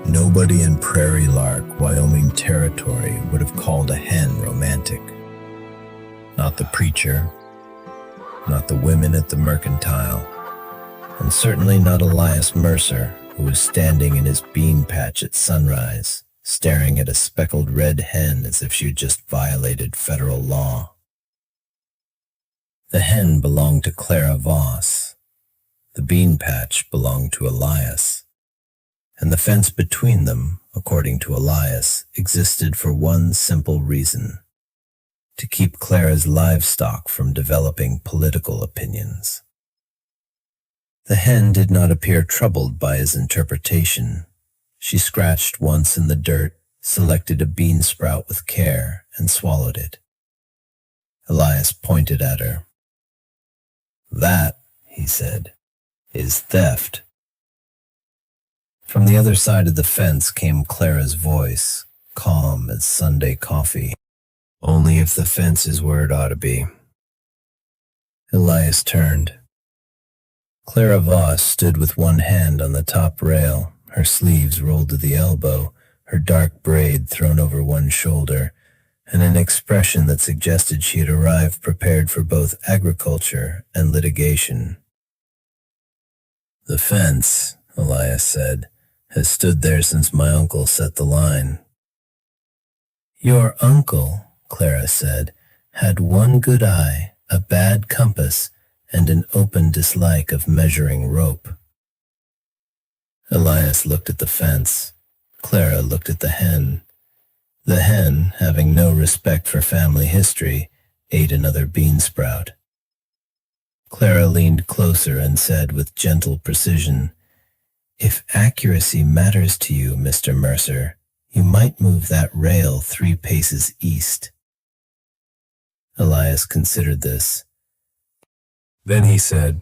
Nobody in Prairie Lark, Wyoming Territory would have called a hen romantic. Not the preacher, not the women at the mercantile, and certainly not Elias Mercer, who was standing in his bean patch at sunrise, staring at a speckled red hen as if she had just violated federal law. The hen belonged to Clara Voss. The bean patch belonged to Elias. And the fence between them, according to Elias, existed for one simple reason: to keep Clara's livestock from developing political opinions. The hen did not appear troubled by his interpretation. She scratched once in the dirt, selected a bean sprout with care, and swallowed it. Elias pointed at her. "That," he said, "is theft." From the other side of the fence came Clara's voice, calm as Sunday coffee. "Only if the fence is where it ought to be." Elias turned. Clara Voss stood with one hand on the top rail, her sleeves rolled to the elbow, her dark braid thrown over one shoulder, and an expression that suggested she had arrived prepared for both agriculture and litigation. "The fence," Elias said, "has stood there since my uncle set the line." "Your uncle," Clara said, "had one good eye, a bad compass, and an open dislike of measuring rope." Elias looked at the fence. Clara looked at the hen. The hen, having no respect for family history, ate another bean sprout. Clara leaned closer and said with gentle precision, "If accuracy matters to you, Mr. Mercer, you might move that rail 3 paces east." Elias considered this. Then he said,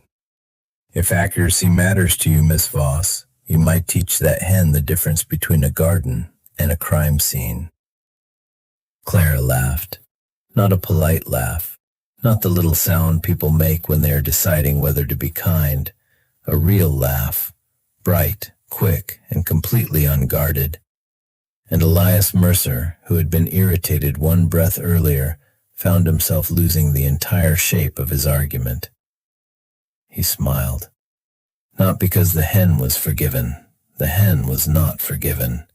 "If accuracy matters to you, Miss Voss, you might teach that hen the difference between a garden and a crime scene." Clara laughed. Not a polite laugh, not the little sound people make when they are deciding whether to be kind. A real laugh, bright, quick, and completely unguarded. And Elias Mercer, who had been irritated one breath earlier, found himself losing the entire shape of his argument. He smiled. Not because the hen was forgiven. The hen was not forgiven.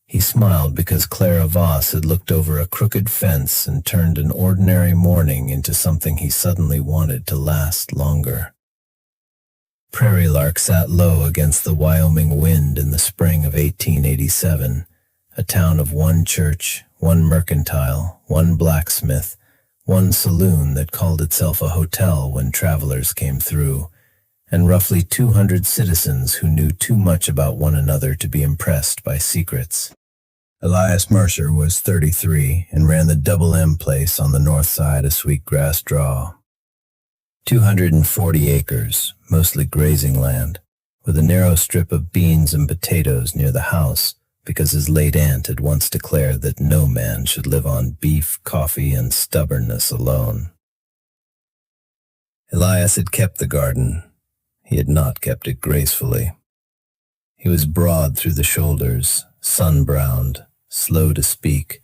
He smiled because Clara Voss had looked over a crooked fence and turned an ordinary morning into something he suddenly wanted to last longer. Prairie Lark sat low against the Wyoming wind in the spring of 1887, a town of one church, one mercantile, one blacksmith, one saloon that called itself a hotel when travelers came through, and roughly 200 citizens who knew too much about one another to be impressed by secrets. Elias Mercer was 33 and ran the Double M place on the north side of Sweetgrass Draw. 240 acres, mostly grazing land, with a narrow strip of beans and potatoes near the house, because his late aunt had once declared that no man should live on beef, coffee, and stubbornness alone. Elias had kept the garden. He had not kept it gracefully. He was broad through the shoulders, sun-browned, slow to speak,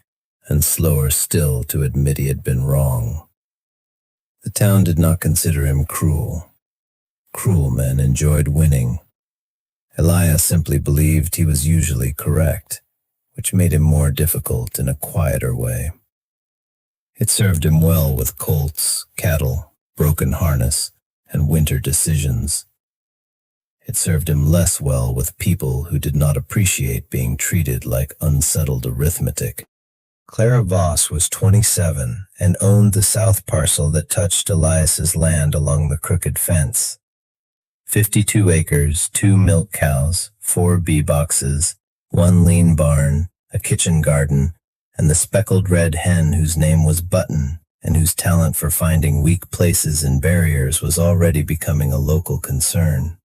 and slower still to admit he had been wrong. The town did not consider him cruel. Cruel men enjoyed winning. Elias simply believed he was usually correct, which made him more difficult in a quieter way. It served him well with colts, cattle, broken harness, and winter decisions. It served him less well with people who did not appreciate being treated like unsettled arithmetic. Clara Voss was 27 and owned the south parcel that touched Elias's land along the crooked fence. 52 acres, 2 milk cows, 4 bee boxes, 1 lean barn, a kitchen garden, and the speckled red hen whose name was Button and whose talent for finding weak places and barriers was already becoming a local concern.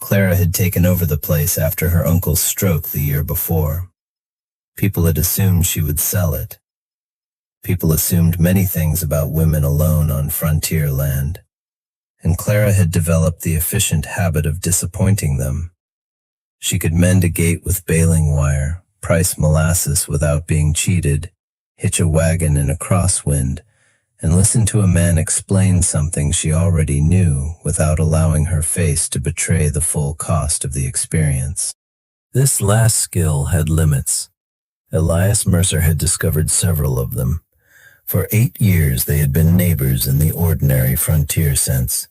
Clara had taken over the place after her uncle's stroke the year before. People had assumed she would sell it. People assumed many things about women alone on frontier land, and Clara had developed the efficient habit of disappointing them. She could mend a gate with baling wire, price molasses without being cheated, hitch a wagon in a crosswind, and listen to a man explain something she already knew without allowing her face to betray the full cost of the experience. This last skill had limits. Elias Mercer had discovered several of them. For 8 years they had been neighbors in the ordinary frontier sense.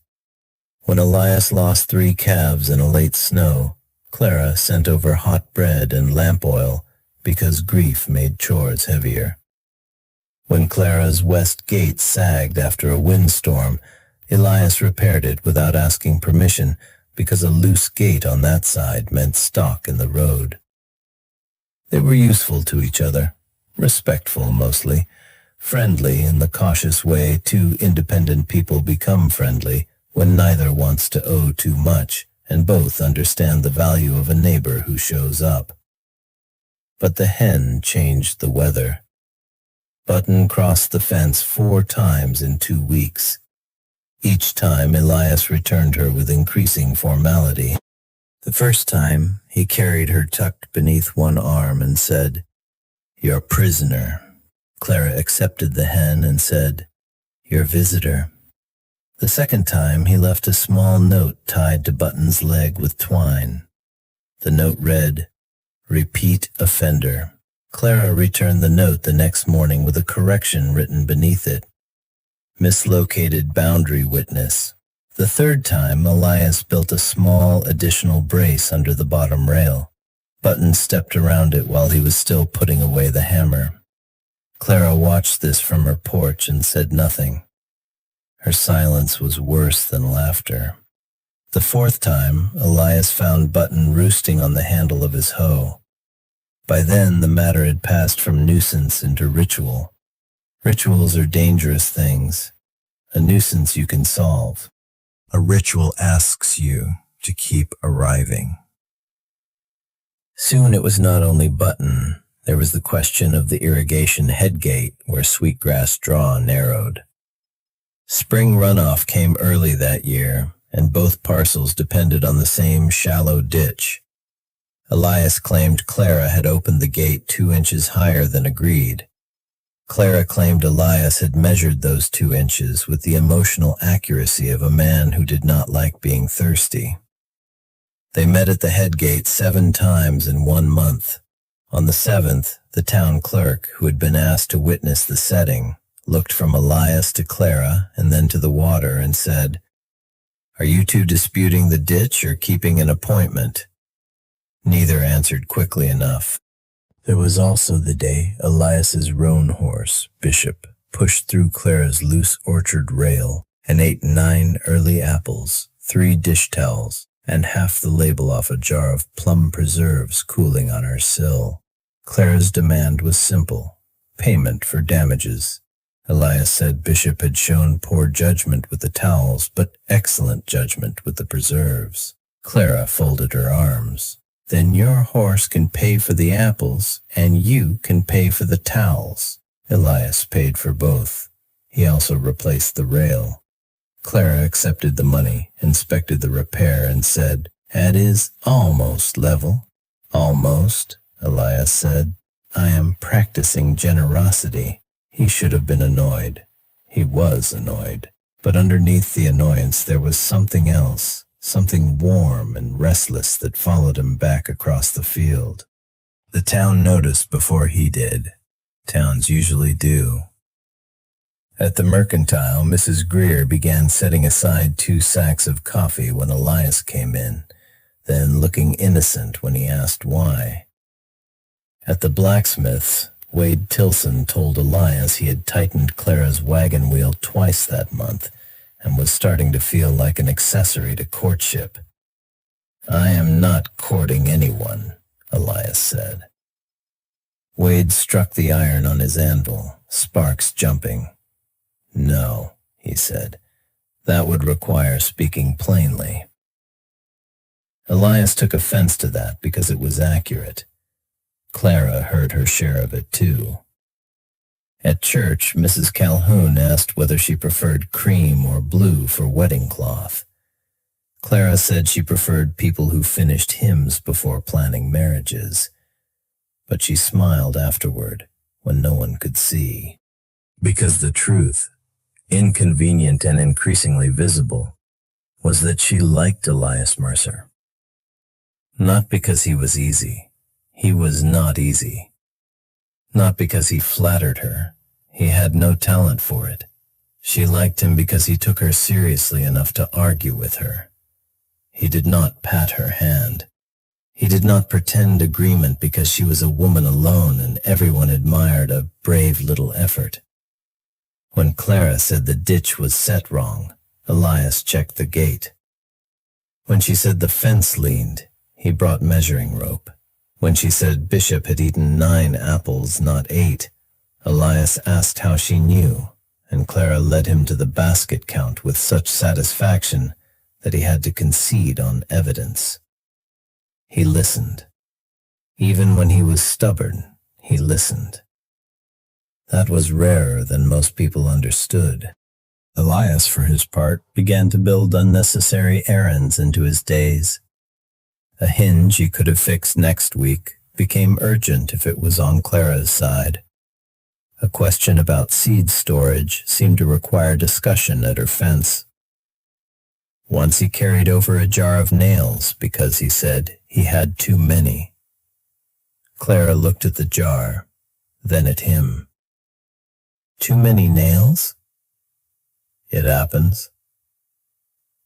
When Elias lost 3 calves in a late snow, Clara sent over hot bread and lamp oil because grief made chores heavier. When Clara's west gate sagged after a windstorm, Elias repaired it without asking permission because a loose gate on that side meant stock in the road. They were useful to each other, respectful mostly, friendly in the cautious way 2 independent people become friendly when neither wants to owe too much and both understand the value of a neighbor who shows up. But the hen changed the weather. Button crossed the fence 4 times in 2 weeks. Each time Elias returned her with increasing formality. The first time, he carried her tucked beneath one arm and said, "Your prisoner." Clara accepted the hen and said, "Your visitor." The second time, he left a small note tied to Button's leg with twine. The note read, "Repeat offender." Clara returned the note the next morning with a correction written beneath it. "Mislocated boundary witness." The third time, Elias built a small additional brace under the bottom rail. Button stepped around it while he was still putting away the hammer. Clara watched this from her porch and said nothing. Her silence was worse than laughter. The fourth time, Elias found Button roosting on the handle of his hoe. By then, the matter had passed from nuisance into ritual. Rituals are dangerous things. A nuisance you can solve. A ritual asks you to keep arriving. Soon it was not only Button. There was the question of the irrigation headgate where Sweetgrass Draw narrowed. Spring runoff came early that year, and both parcels depended on the same shallow ditch. Elias claimed Clara had opened the gate 2 inches higher than agreed. Clara claimed Elias had measured those 2 inches with the emotional accuracy of a man who did not like being thirsty. They met at the headgate 7 times in 1 month. On the 7th, the town clerk, who had been asked to witness the setting, looked from Elias to Clara and then to the water and said, "Are you 2 disputing the ditch or keeping an appointment?" Neither answered quickly enough. There was also the day Elias's roan horse, Bishop, pushed through Clara's loose orchard rail and ate 9 early apples, 3 dish towels, and half the label off a jar of plum preserves cooling on her sill. Clara's demand was simple: payment for damages. Elias said Bishop had shown poor judgment with the towels, but excellent judgment with the preserves. Clara folded her arms. "Then your horse can pay for the apples, and you can pay for the towels." Elias paid for both. He also replaced the rail. Clara accepted the money, inspected the repair, and said, "It is almost level." "Almost," Elias said. "I am practicing generosity." He should have been annoyed. He was annoyed. But underneath the annoyance there was something else, something warm and restless that followed him back across the field. The town noticed before he did. Towns usually do. At the mercantile, Mrs. Greer began setting aside 2 sacks of coffee when Elias came in, then looking innocent when he asked why. At the blacksmith's, Wade Tilson told Elias he had tightened Clara's wagon wheel twice that month and was starting to feel like an accessory to courtship. "I am not courting anyone," Elias said. Wade struck the iron on his anvil, sparks jumping. "No," he said, "that would require speaking plainly." Elias took offense to that because it was accurate. Clara heard her share of it too. At church, Mrs. Calhoun asked whether she preferred cream or blue for wedding cloth. Clara said she preferred people who finished hymns before planning marriages, but she smiled afterward when no one could see. Because the truth, inconvenient and increasingly visible, was that she liked Elias Mercer. Not because he was easy. He was not easy. Not because he flattered her. He had no talent for it. She liked him because he took her seriously enough to argue with her. He did not pat her hand. He did not pretend agreement because she was a woman alone and everyone admired a brave little effort. When Clara said the ditch was set wrong, Elias checked the gate. When she said the fence leaned, he brought measuring rope. When she said Bishop had eaten 9 apples, not 8, Elias asked how she knew, and Clara led him to the basket count with such satisfaction that he had to concede on evidence. He listened. Even when he was stubborn, he listened. That was rarer than most people understood. Elias, for his part, began to build unnecessary errands into his days. A hinge he could have fixed next week became urgent if it was on Clara's side. A question about seed storage seemed to require discussion at her fence. Once he carried over a jar of nails because he said he had too many. Clara looked at the jar, then at him. Too many nails? It happens.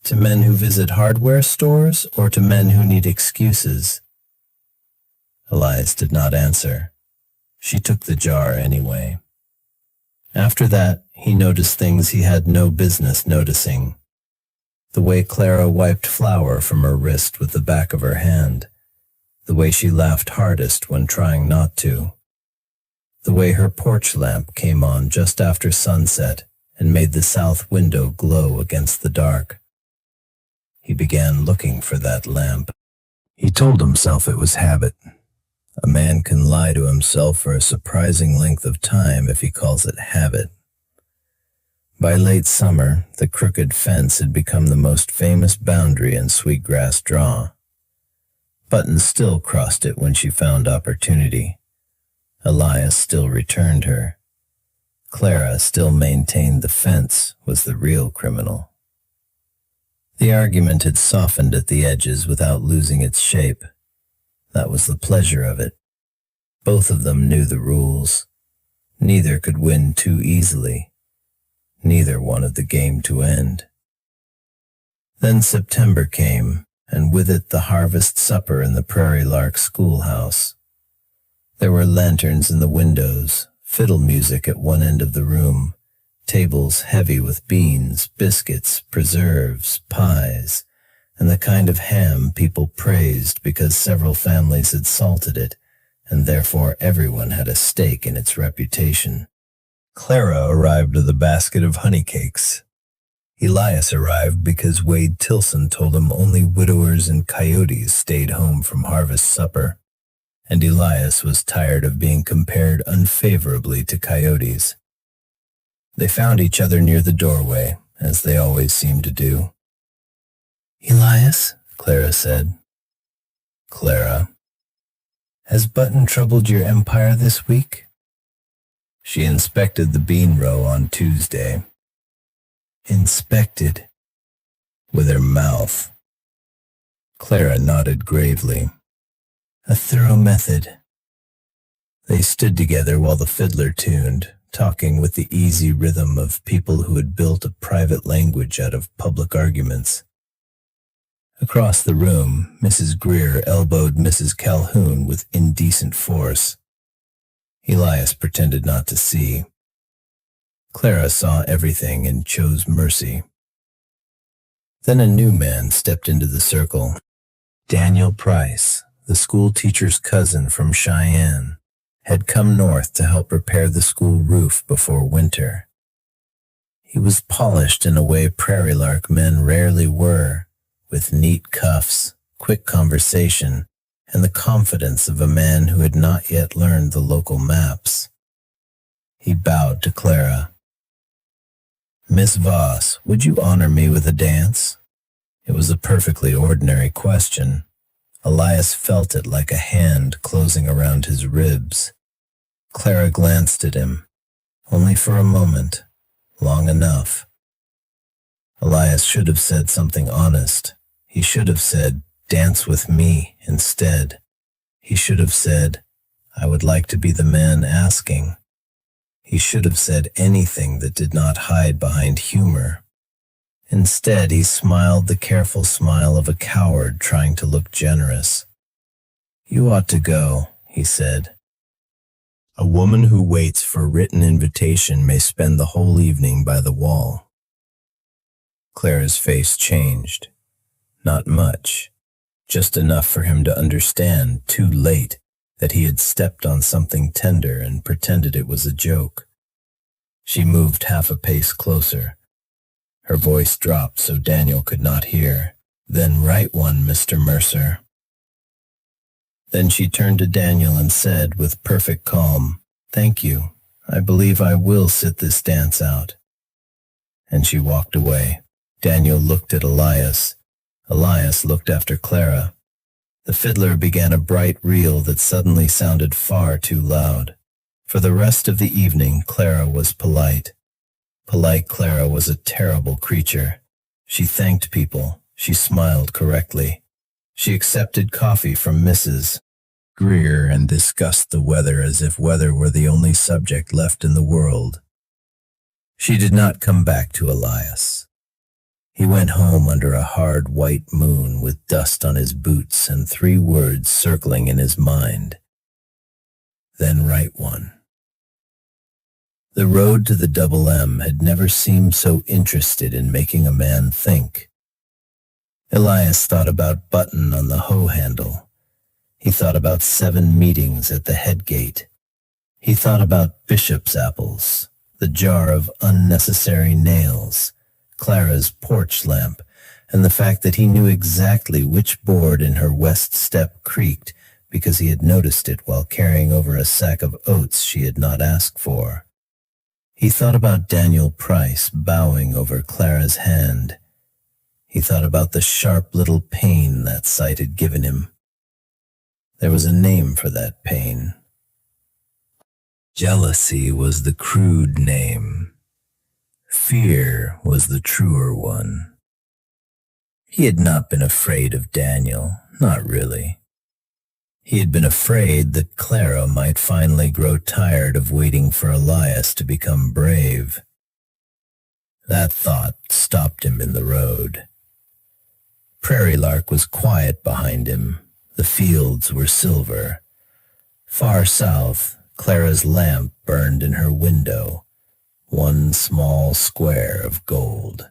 To men who visit hardware stores or to men who need excuses? Elias did not answer. She took the jar anyway. After that, he noticed things he had no business noticing. The way Clara wiped flour from her wrist with the back of her hand. The way she laughed hardest when trying not to. The way her porch lamp came on just after sunset and made the south window glow against the dark. He began looking for that lamp. He told himself it was habit. A man can lie to himself for a surprising length of time if he calls it habit. By late summer, the crooked fence had become the most famous boundary in Sweetgrass Draw. Button still crossed it when she found opportunity. Elias still returned her. Clara still maintained the fence was the real criminal. The argument had softened at the edges without losing its shape. That was the pleasure of it. Both of them knew the rules. Neither could win too easily. Neither wanted the game to end. Then September came, and with it the harvest supper in the Prairie Lark schoolhouse. There were lanterns in the windows, fiddle music at one end of the room, tables heavy with beans, biscuits, preserves, pies, and the kind of ham people praised because several families had salted it, and therefore everyone had a stake in its reputation. Clara arrived with a basket of honey cakes. Elias arrived because Wade Tilson told him only widowers and coyotes stayed home from harvest supper, and Elias was tired of being compared unfavorably to coyotes. They found each other near the doorway, as they always seemed to do. "Elias," Clara said. "Clara, has Button troubled your empire this week?" She inspected the bean row on Tuesday. Inspected? With her mouth. Clara nodded gravely. A thorough method. They stood together while the fiddler tuned, talking with the easy rhythm of people who had built a private language out of public arguments. Across the room, Mrs. Greer elbowed Mrs. Calhoun with indecent force. Elias pretended not to see. Clara saw everything and chose mercy. Then a new man stepped into the circle. Daniel Price, the school teacher's cousin from Cheyenne, had come north to help repair the school roof before winter. He was polished in a way Prairie Lark men rarely were, with neat cuffs, quick conversation, and the confidence of a man who had not yet learned the local maps. He bowed to Clara. "Miss Voss, would you honor me with a dance?" It was a perfectly ordinary question. Elias felt it like a hand closing around his ribs. Clara glanced at him, only for a moment, long enough. Elias should have said something honest. He should have said, "Dance with me," instead. He should have said, "I would like to be the man asking." He should have said anything that did not hide behind humor. Instead, he smiled the careful smile of a coward trying to look generous. "You ought to go," he said. "A woman who waits for written invitation may spend the whole evening by the wall." Clara's face changed. Not much, just enough for him to understand, too late, that he had stepped on something tender and pretended it was a joke. She moved half a pace closer. Her voice dropped so Daniel could not hear. "Then write one, Mr. Mercer." Then she turned to Daniel and said with perfect calm, "Thank you. I believe I will sit this dance out." And she walked away. Daniel looked at Elias. Elias looked after Clara. The fiddler began a bright reel that suddenly sounded far too loud. For the rest of the evening, Clara was polite. Polite Clara was a terrible creature. She thanked people. She smiled correctly. She accepted coffee from Mrs. Greer and discussed the weather as if weather were the only subject left in the world. She did not come back to Elias. He went home under a hard white moon with dust on his boots and 3 words circling in his mind. Then write one. The road to the Double M had never seemed so interested in making a man think. Elias thought about button on the hoe handle. He thought about 7 meetings at the head gate. He thought about bishop's apples, the jar of unnecessary nails, Clara's porch lamp, and the fact that he knew exactly which board in her west step creaked because he had noticed it while carrying over a sack of oats she had not asked for. He thought about Daniel Price bowing over Clara's hand. He thought about the sharp little pain that sight had given him. There was a name for that pain. Jealousy was the crude name. Fear was the truer one. He had not been afraid of Daniel, not really. He had been afraid that Clara might finally grow tired of waiting for Elias to become brave. That thought stopped him in the road. Prairie Lark was quiet behind him. The fields were silver. Far south, Clara's lamp burned in her window, one small square of gold.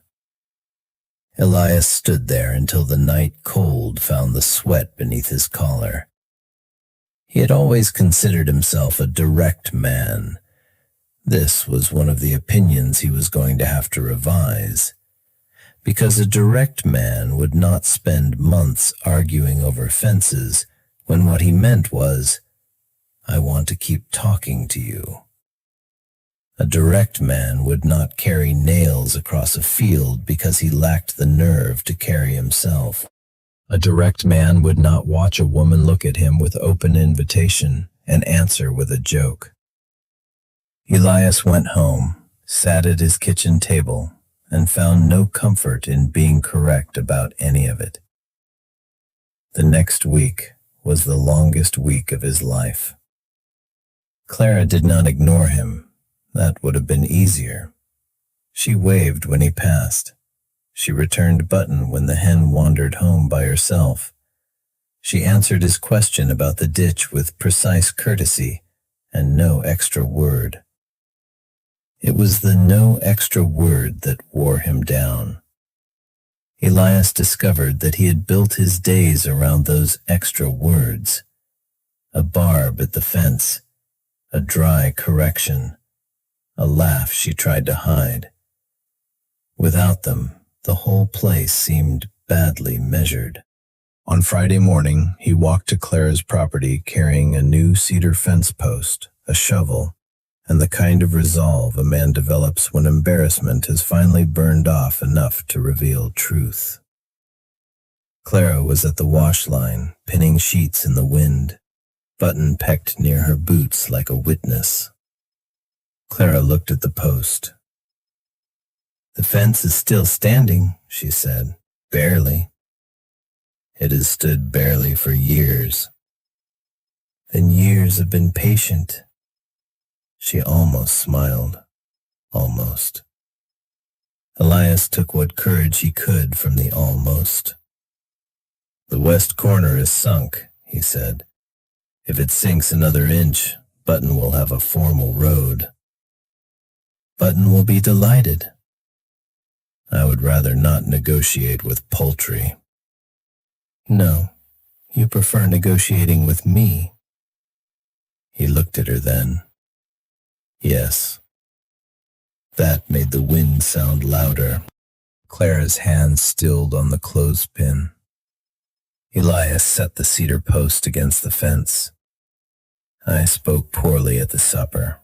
Elias stood there until the night cold found the sweat beneath his collar. He had always considered himself a direct man. This was one of the opinions he was going to have to revise, because a direct man would not spend months arguing over fences when what he meant was, "I want to keep talking to you." A direct man would not carry nails across a field because he lacked the nerve to carry himself. A direct man would not watch a woman look at him with open invitation and answer with a joke. Elias went home, sat at his kitchen table, and found no comfort in being correct about any of it. The next week was the longest week of his life. Clara did not ignore him. That would have been easier. She waved when he passed. She returned button when the hen wandered home by herself. She answered his question about the ditch with precise courtesy and no extra word. It was the no extra word that wore him down. Elias discovered that he had built his days around those extra words. A barb at the fence, a dry correction, a laugh she tried to hide. Without them, the whole place seemed badly measured. On Friday morning, he walked to Clara's property carrying a new cedar fence post, a shovel, and the kind of resolve a man develops when embarrassment has finally burned off enough to reveal truth. Clara was at the wash line, pinning sheets in the wind. Button pecked near her boots like a witness. Clara looked at the post. "The fence is still standing," she said. "Barely." "It has stood barely for years." "Then years have been patient." She almost smiled. Almost. Elias took what courage he could from the almost. "The west corner is sunk," he said. "If it sinks another inch, Button will have a formal road." "Button will be delighted." "I would rather not negotiate with poultry." "No, you prefer negotiating with me." He looked at her then. Yes. That made the wind sound louder. Clara's hand stilled on the clothespin. Elias set the cedar post against the fence. "I spoke poorly at the supper."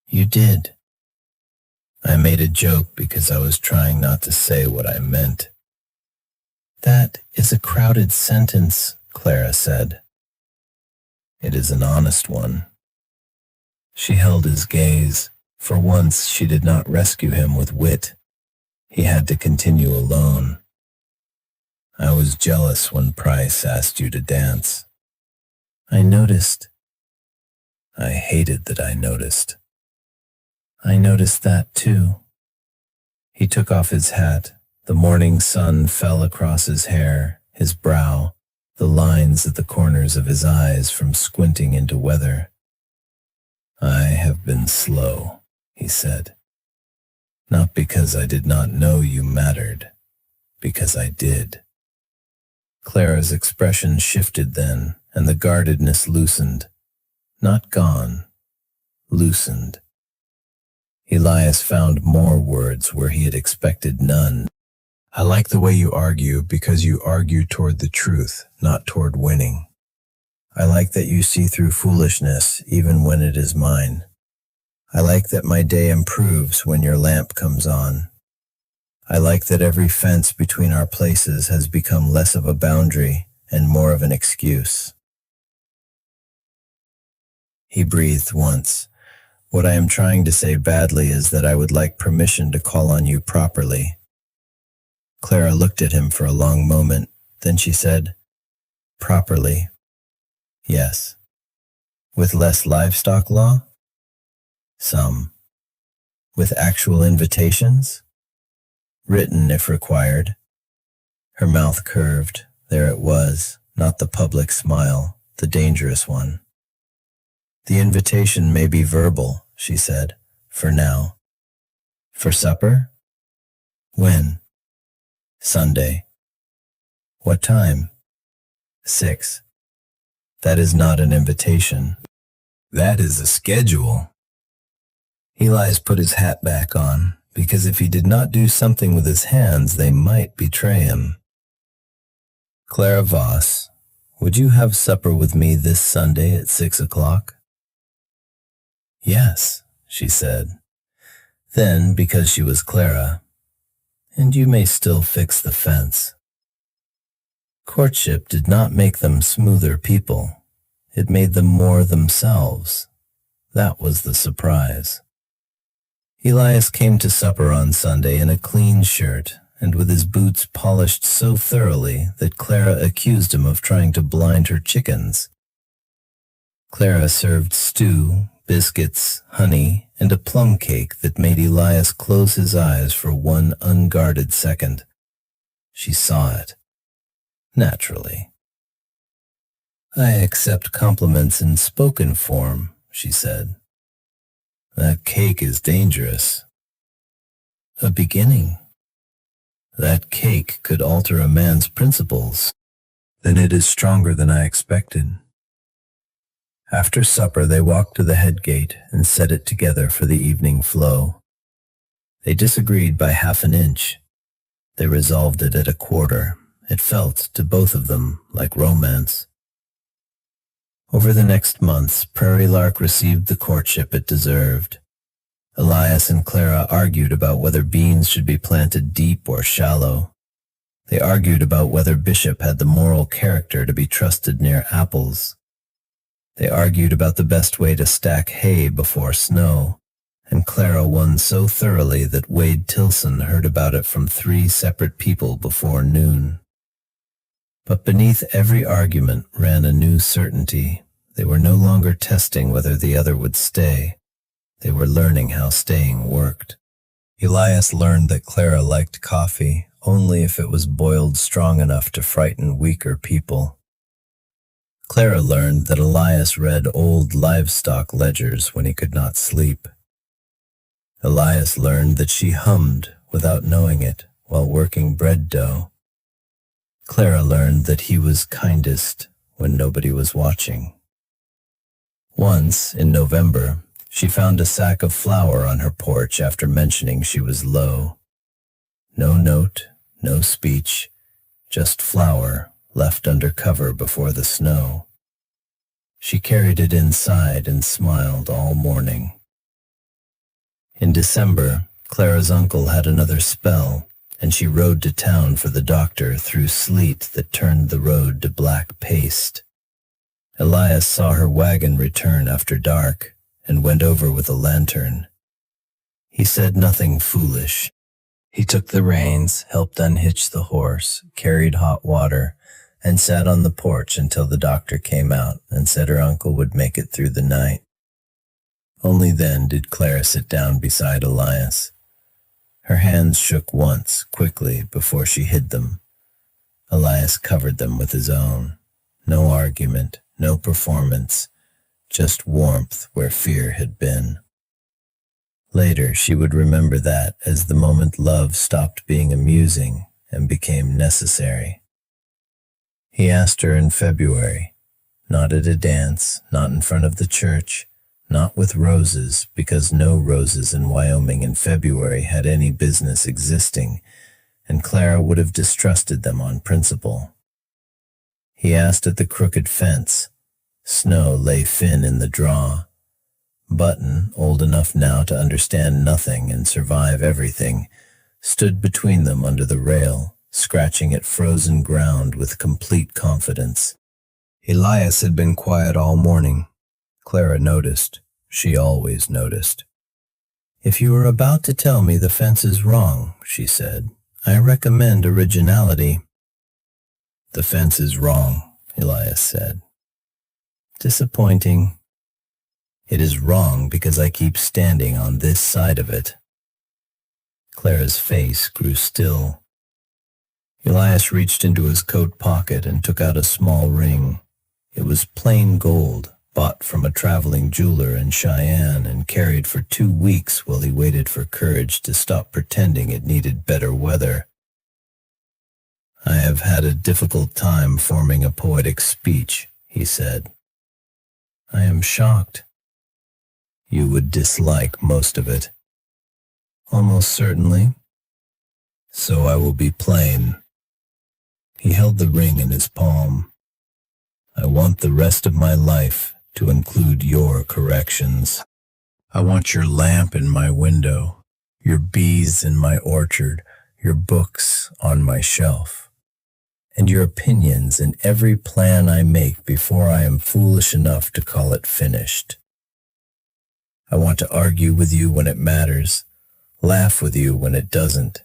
"You did." "I made a joke because I was trying not to say what I meant." "That is a crowded sentence," Clara said. "It is an honest one." She held his gaze. For once she did not rescue him with wit. He had to continue alone. "I was jealous when Price asked you to dance." "I noticed." "I hated that I noticed." "I noticed that too." He took off his hat. The morning sun fell across his hair, his brow, the lines at the corners of his eyes from squinting into weather. "I have been slow," he said. "Not because I did not know you mattered, because I did." Clara's expression shifted then, and the guardedness loosened. Not gone, loosened. Elias found more words where he had expected none. "I like the way you argue because you argue toward the truth, not toward winning. I like that you see through foolishness even when it is mine. I like that my day improves when your lamp comes on. I like that every fence between our places has become less of a boundary and more of an excuse." He breathed once. "What I am trying to say badly is that I would like permission to call on you properly." Clara looked at him for a long moment. Then she said, "Properly. Yes." "With less livestock law?" "Some." "With actual invitations?" "Written if required." Her mouth curved. There it was, not the public smile, the dangerous one. "The invitation may be verbal," she said, "for now." "For supper?" "When?" "Sunday." "What time?" 6. "That is not an invitation. That is a schedule." Elias put his hat back on, because if he did not do something with his hands, they might betray him. "Clara Voss, would you have supper with me this Sunday at 6 o'clock?" "Yes," she said. Then, because she was Clara, "And you may still fix the fence." Courtship did not make them smoother people. It made them more themselves. That was the surprise. Elias came to supper on Sunday in a clean shirt and with his boots polished so thoroughly that Clara accused him of trying to blind her chickens. Clara served stew, biscuits, honey, and a plum cake that made Elias close his eyes for one unguarded second. She saw it. Naturally. "I accept compliments in spoken form," she said. "That cake is dangerous." "A beginning." "That cake could alter a man's principles." "Then it is stronger than I expected." After supper they walked to the head gate and set it together for the evening flow. They disagreed by half an inch. They resolved it at a quarter. It felt, to both of them, like romance. Over the next months, Prairie Lark received the courtship it deserved. Elias and Clara argued about whether beans should be planted deep or shallow. They argued about whether Bishop had the moral character to be trusted near apples. They argued about the best way to stack hay before snow, and Clara won so thoroughly that Wade Tilson heard about it from 3 separate people before noon. But beneath every argument ran a new certainty. They were no longer testing whether the other would stay. They were learning how staying worked. Elias learned that Clara liked coffee only if it was boiled strong enough to frighten weaker people. Clara learned that Elias read old livestock ledgers when he could not sleep. Elias learned that she hummed without knowing it while working bread dough. Clara learned that he was kindest when nobody was watching. Once, in November, she found a sack of flour on her porch after mentioning she was low. No note, no speech, just flour left under cover before the snow. She carried it inside and smiled all morning. In December, Clara's uncle had another spell, and she rode to town for the doctor through sleet that turned the road to black paste. Elias saw her wagon return after dark and went over with a lantern. He said nothing foolish. He took the reins, helped unhitch the horse, carried hot water, and sat on the porch until the doctor came out and said her uncle would make it through the night. Only then did Clara sit down beside Elias. Her hands shook once, quickly, before she hid them. Elias covered them with his own. No argument, no performance, just warmth where fear had been. Later, she would remember that as the moment love stopped being amusing and became necessary. He asked her in February, not at a dance, not in front of the church, not with roses, because no roses in Wyoming in February had any business existing, and Clara would have distrusted them on principle. He asked at the crooked fence. Snow lay thin in the draw. Button, old enough now to understand nothing and survive everything, stood between them under the rail, scratching at frozen ground with complete confidence. Elias had been quiet all morning. Clara noticed. She always noticed. "If you are about to tell me the fence is wrong," she said, "I recommend originality." "The fence is wrong," Elias said. "Disappointing." "It is wrong because I keep standing on this side of it." Clara's face grew still. Elias reached into his coat pocket and took out a small ring. It was plain gold, bought from a traveling jeweler in Cheyenne and carried for 2 weeks while he waited for courage to stop pretending it needed better weather. "I have had a difficult time forming a poetic speech," he said. "I am shocked." "You would dislike most of it." "Almost certainly." "So I will be plain." He held the ring in his palm. "I want the rest of my life to include your corrections. I want your lamp in my window, your bees in my orchard, your books on my shelf, and your opinions in every plan I make before I am foolish enough to call it finished. I want to argue with you when it matters, laugh with you when it doesn't,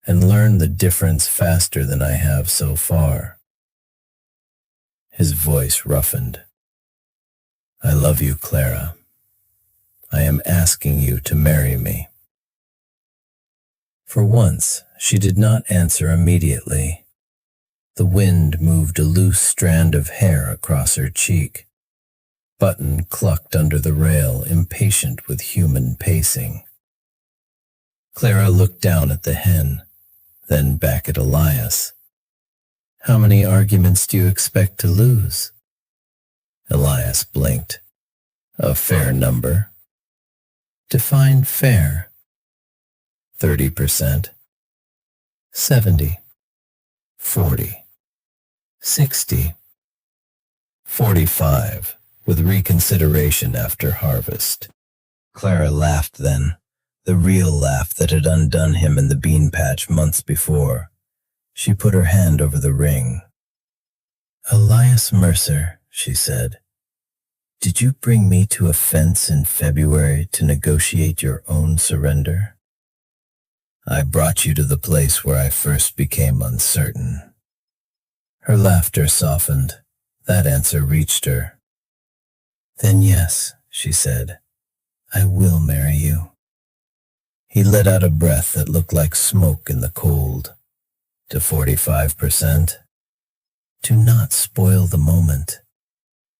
and learn the difference faster than I have so far." His voice roughened. "I love you, Clara. I am asking you to marry me." For once, she did not answer immediately. The wind moved a loose strand of hair across her cheek. Button clucked under the rail, impatient with human pacing. Clara looked down at the hen, then back at Elias. "How many arguments do you expect to lose?" Elias blinked. "A fair number." "Define fair." 30%. 70. 40. 60. 45, with reconsideration after harvest. Clara laughed then, the real laugh that had undone him in the bean patch months before. She put her hand over the ring. "Elias Mercer," she said, "did you bring me to a fence in February to negotiate your own surrender?" "I brought you to the place where I first became uncertain." Her laughter softened. That answer reached her. "Then yes," she said, "I will marry you." He let out a breath that looked like smoke in the cold. "To 45%? "Do not spoil the moment."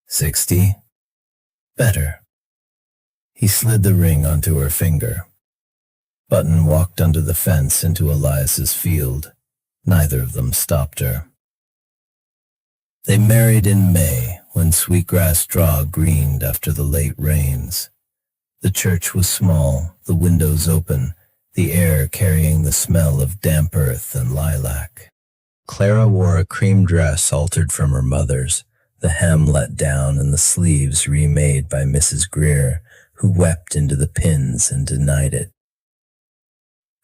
60? "Better." He slid the ring onto her finger. Button walked under the fence into Elias's field. Neither of them stopped her. They married in May, when sweetgrass draw greened after the late rains. The church was small, the windows open, the air carrying the smell of damp earth and lilac. Clara wore a cream dress altered from her mother's, the hem let down and the sleeves remade by Mrs. Greer, who wept into the pins and denied it.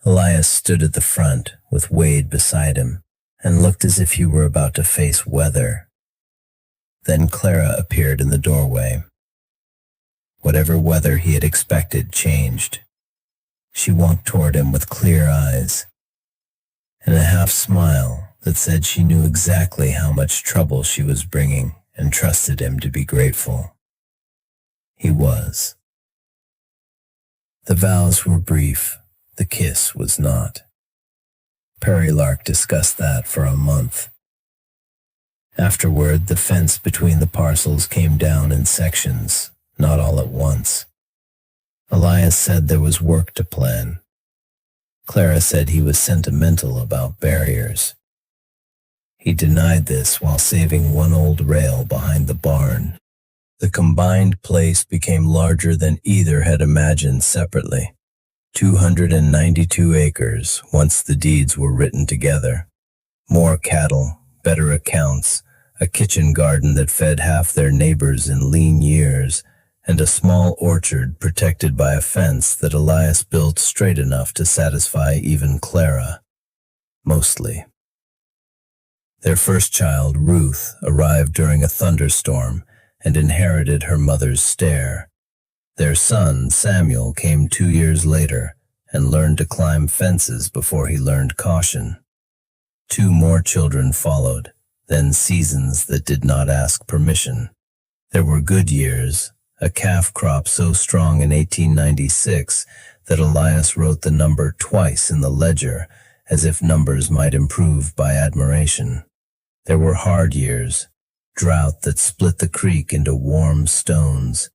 Elias stood at the front, with Wade beside him, and looked as if he were about to face weather. Then Clara appeared in the doorway. Whatever weather he had expected changed. She walked toward him with clear eyes, and a half-smile that said she knew exactly how much trouble she was bringing and trusted him to be grateful. He was. The vows were brief, the kiss was not. Prairie Lark discussed that for a month. Afterward, the fence between the parcels came down in sections, not all at once. Elias said there was work to plan. Clara said he was sentimental about barriers. He denied this while saving one old rail behind the barn. The combined place became larger than either had imagined separately. 292 acres once the deeds were written together. More cattle, better accounts, a kitchen garden that fed half their neighbors in lean years, and a small orchard protected by a fence that Elias built straight enough to satisfy even Clara. Mostly. Their first child, Ruth, arrived during a thunderstorm and inherited her mother's stare. Their son, Samuel, came 2 years later and learned to climb fences before he learned caution. 2 more children followed, then seasons that did not ask permission. There were good years, a calf crop so strong in 1896 that Elias wrote the number twice in the ledger, as if numbers might improve by admiration. There were hard years, drought that split the creek into warm stones,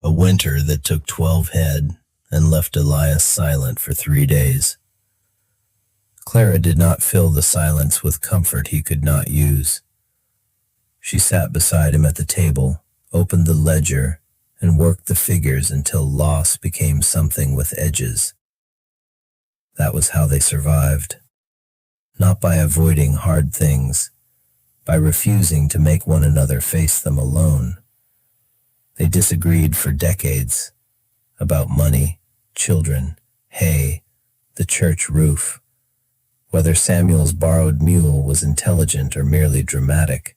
a winter that took 12 head and left Elias silent for 3 days. Clara did not fill the silence with comfort he could not use. She sat beside him at the table, opened the ledger, and worked the figures until loss became something with edges. That was how they survived. Not by avoiding hard things, by refusing to make one another face them alone. They disagreed for decades, about money, children, hay, the church roof, whether Samuel's borrowed mule was intelligent or merely dramatic,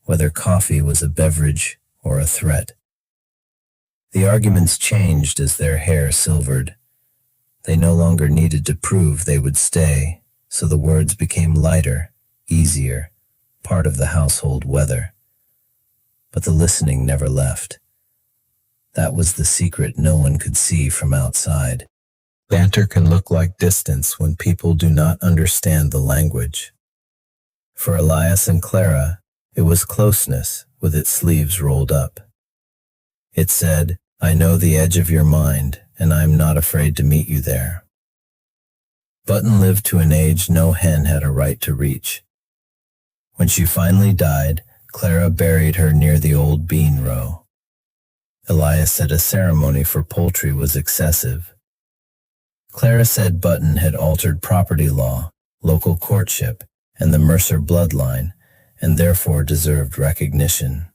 whether coffee was a beverage or a threat. The arguments changed as their hair silvered. They no longer needed to prove they would stay, so the words became lighter, easier, part of the household weather. But the listening never left. That was the secret no one could see from outside. Banter can look like distance when people do not understand the language. For Elias and Clara, it was closeness with its sleeves rolled up. It said, "I know the edge of your mind, and I am not afraid to meet you there." Button lived to an age no hen had a right to reach. When she finally died, Clara buried her near the old bean row. Elias said a ceremony for poultry was excessive. Clara said Button had altered property law, local courtship, and the Mercer bloodline, and therefore deserved recognition.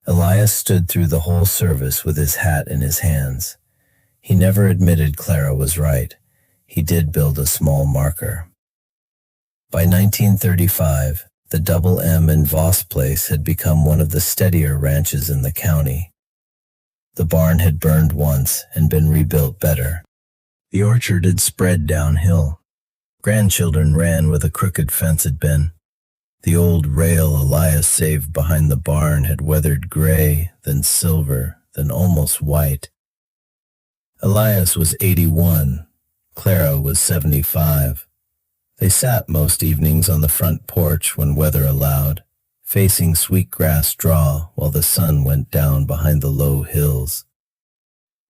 Elias stood through the whole service with his hat in his hands. He never admitted Clara was right. He did build a small marker. By 1935, the Double M and Voss place had become one of the steadier ranches in the county. The barn had burned once and been rebuilt better. The orchard had spread downhill. Grandchildren ran where the crooked fence had been. The old rail Elias saved behind the barn had weathered gray, then silver, then almost white. Elias was 81. Clara was 75. They sat most evenings on the front porch when weather allowed, facing sweetgrass draw while the sun went down behind the low hills.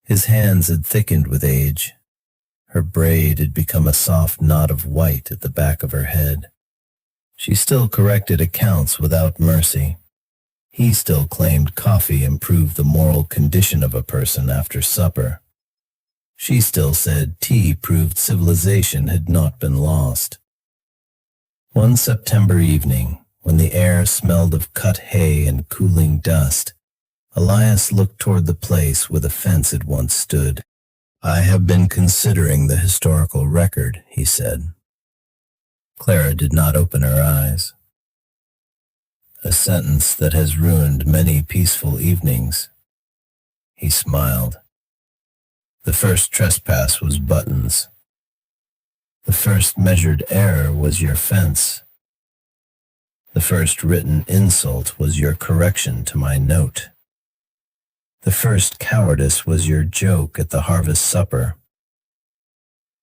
His hands had thickened with age. Her braid had become a soft knot of white at the back of her head. She still corrected accounts without mercy. He still claimed coffee improved the moral condition of a person after supper. She still said tea proved civilization had not been lost. One September evening, when the air smelled of cut hay and cooling dust, Elias looked toward the place where the fence had once stood. "I have been considering the historical record," he said. Clara did not open her eyes. "A sentence that has ruined many peaceful evenings." He smiled. "The first trespass was Button's. The first measured error was your fence. The first written insult was your correction to my note. The first cowardice was your joke at the harvest supper."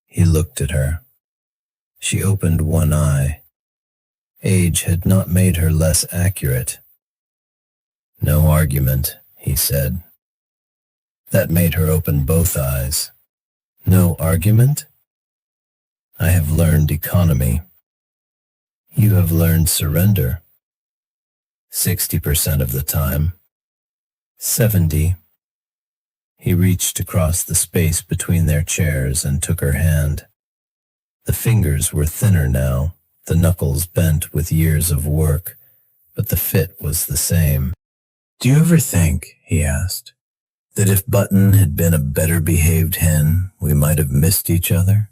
He looked at her. She opened one eye. Age had not made her less accurate. "No argument," he said. That made her open both eyes. "No argument? I have learned economy. You have learned surrender. 60% of the time. 70. He reached across the space between their chairs and took her hand. The fingers were thinner now, the knuckles bent with years of work, but the fit was the same. "Do you ever think," he asked, "that if Button had been a better behaved hen, we might have missed each other?"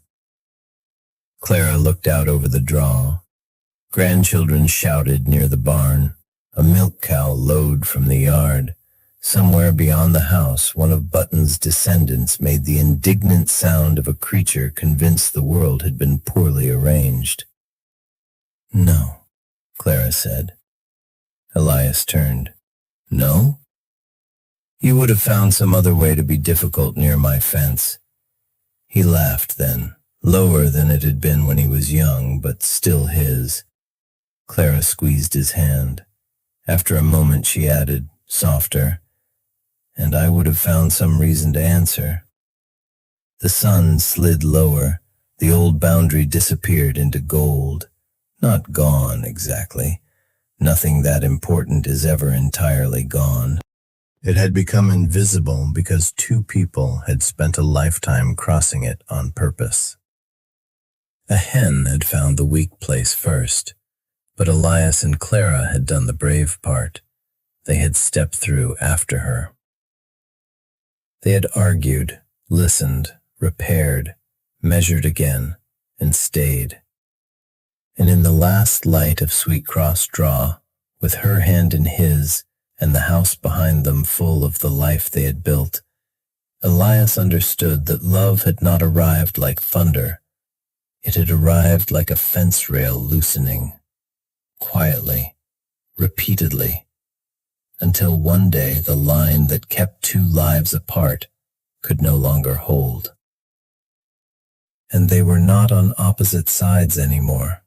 Clara looked out over the draw. Grandchildren shouted near the barn. A milk cow lowed from the yard. Somewhere beyond the house, one of Button's descendants made the indignant sound of a creature convinced the world had been poorly arranged. "No," Clara said. Elias turned. "No? You would have found some other way to be difficult near my fence." He laughed then, lower than it had been when he was young, but still his. Clara squeezed his hand. After a moment she added, softer, "And I would have found some reason to answer." The sun slid lower. The old boundary disappeared into gold. Not gone, exactly. Nothing that important is ever entirely gone. It had become invisible because two people had spent a lifetime crossing it on purpose. A hen had found the weak place first, but Elias and Clara had done the brave part. They had stepped through after her. They had argued, listened, repaired, measured again, and stayed. And in the last light of Sweet Cross Draw, with her hand in his, and the house behind them full of the life they had built, Elias understood that love had not arrived like thunder. It had arrived like a fence rail loosening, quietly, repeatedly, until one day the line that kept two lives apart could no longer hold. And they were not on opposite sides anymore.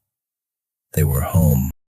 They were home.